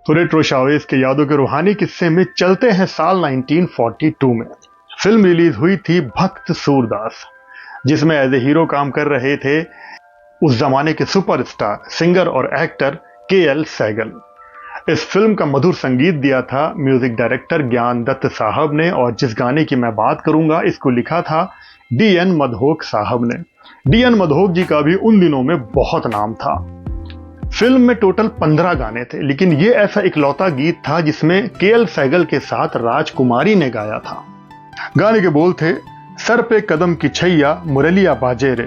तो retro Chavez के यादों के रूहानी किस्से में चलते हैं साल 1942 में। फिल्म रिलीज हुई थी भक्त सूरदास, जिसमें एज ए हीरो काम कर रहे थे उस जमाने के सुपरस्टार सिंगर और एक्टर के.एल. सहगल। इस फिल्म का मधुर संगीत दिया था म्यूजिक डायरेक्टर ज्ञान दत्त साहब ने, और जिस गाने की मैं बात करूंगा इसको लिखा था डी.एन. मधोक साहब ने। डी.एन. मधोक जी का भी उन दिनों में बहुत नाम था। फिल्म में टोटल 15 गाने थे, लेकिन ये ऐसा इकलौता गीत था जिसमें के.एल. सहगल के साथ राजकुमारी ने गाया था। गाने के बोल थे, सर पे कदम की छैया मुरलिया बाजे रे,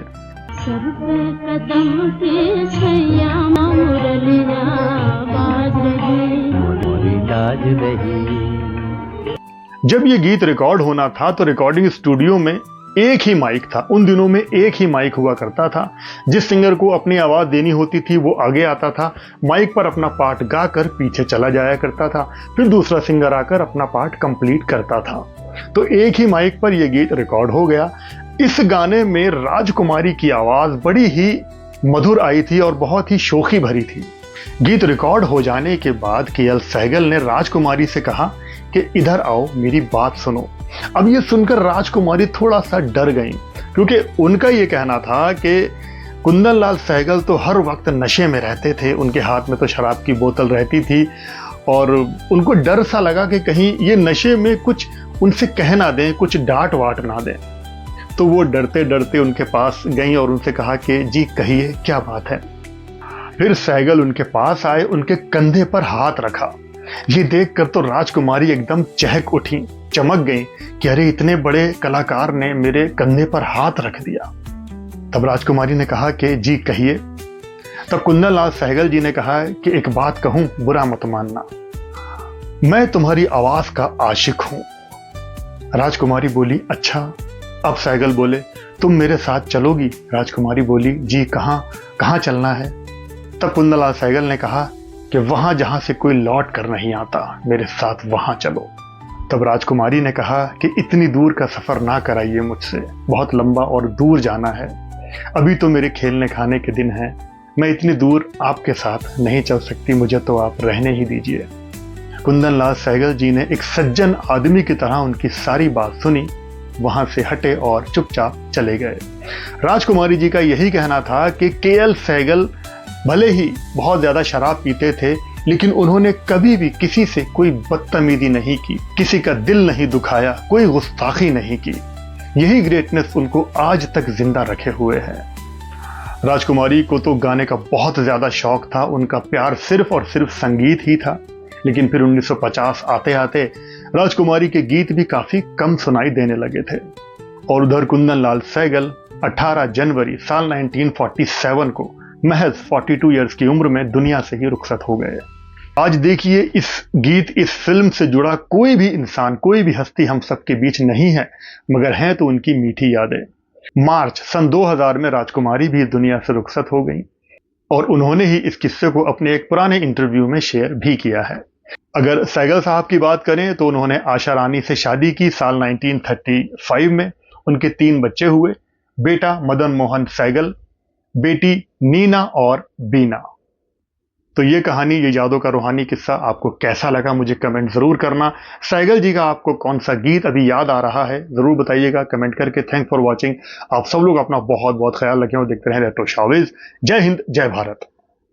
सर पे कदम की छैया मुरलिया बाज रही। जब ये गीत रिकॉर्ड होना था तो रिकॉर्डिंग स्टूडियो में एक ही माइक था। उन दिनों में एक ही माइक हुआ करता था। जिस सिंगर को अपनी आवाज देनी होती थी वो आगे आता था, माइक पर अपना पार्ट गाकर पीछे चला जाया करता था, फिर दूसरा सिंगर आकर अपना पार्ट कंप्लीट करता था। तो एक ही माइक पर यह गीत रिकॉर्ड हो गया। इस गाने में राजकुमारी की आवाज बड़ी ही मधुर आई थी और बहुत ही शोखी भरी थी। गीत रिकॉर्ड हो जाने के बाद के.एल. सहगल ने राजकुमारी से कहा कि इधर आओ, मेरी बात सुनो। अब ये सुनकर राजकुमारी थोड़ा सा डर गई, क्योंकि उनका ये कहना था कि कुंदन लाल सहगल तो हर वक्त नशे में रहते थे, उनके हाथ में तो शराब की बोतल रहती थी, और उनको डर सा लगा कि कहीं ये नशे में कुछ उनसे कह ना दें, कुछ डांट वाट ना दें। तो वो डरते डरते उनके पास गई और उनसे कहा कि जी कहिए, क्या बात है। फिर सहगल उनके पास आए, उनके कंधे पर हाथ रखा। ये देखकर तो राजकुमारी एकदम चहक उठी, चमक गई कि अरे इतने बड़े कलाकार ने मेरे कंधे पर हाथ रख दिया। तब राजकुमारी ने कहा कि जी कहिए। तब कुंदन लाल सहगल जी ने कहा कि एक बात कहूं, बुरा मत मानना, मैं तुम्हारी आवाज का आशिक हूं। राजकुमारी बोली अच्छा। अब सहगल बोले, तुम मेरे साथ चलोगी? राजकुमारी बोली जी कहां चलना है? तब कुंदन लाल सहगल ने कहा कि वहां जहां से कोई लौट कर नहीं आता, मेरे साथ वहां चलो। तब राजकुमारी ने कहा कि इतनी दूर का सफर ना कराइए मुझसे, बहुत लंबा और दूर जाना है, अभी तो मेरे खेलने खाने के दिन हैं, मैं इतनी दूर आपके साथ नहीं चल सकती, मुझे तो आप रहने ही दीजिए। कुंदन लाल सहगल जी ने एक सज्जन आदमी की तरह उनकी सारी बात सुनी, वहां से हटे और चुपचाप चले गए। राजकुमारी जी का यही कहना था कि के.एल. सहगल भले ही बहुत ज्यादा शराब पीते थे, लेकिन उन्होंने कभी भी किसी से कोई बदतमीजी नहीं की, किसी का दिल नहीं दुखाया, कोई गुस्ताखी नहीं की। यही ग्रेटनेस उनको आज तक जिंदा रखे हुए है। राजकुमारी को तो गाने का बहुत ज्यादा शौक था, उनका प्यार सिर्फ और सिर्फ संगीत ही था। लेकिन फिर 1950 आते आते राजकुमारी के गीत भी काफी कम सुनाई देने लगे थे, और उधर कुंदन लाल सहगल 18 जनवरी साल 1947 को महज 42 इयर्स की उम्र में दुनिया से ही रुखसत हो गए। आज देखिए, इस फिल्म से जुड़ा कोई भी इंसान, कोई भी हस्ती हम सबके बीच नहीं है, मगर हैं तो उनकी मीठी यादें। मार्च सन 2000 में राजकुमारी भी दुनिया से रुखसत हो गई, और उन्होंने ही इस किस्से को अपने एक पुराने इंटरव्यू में शेयर भी किया है। अगर सहगल साहब की बात करें तो उन्होंने आशा रानी से शादी की साल 1935 में। उनके 3 बच्चे हुए, बेटा मदन मोहन सहगल, बेटी नीना और बीना। तो ये कहानी, ये यादों का रूहानी किस्सा आपको कैसा लगा मुझे कमेंट जरूर करना। सहगल जी का आपको कौन सा गीत अभी याद आ रहा है जरूर बताइएगा कमेंट करके। Thank for watching. आप सब लोग अपना बहुत बहुत ख्याल रखें और देखते रहें रेट्रो शावेज। जय हिंद, जय भारत।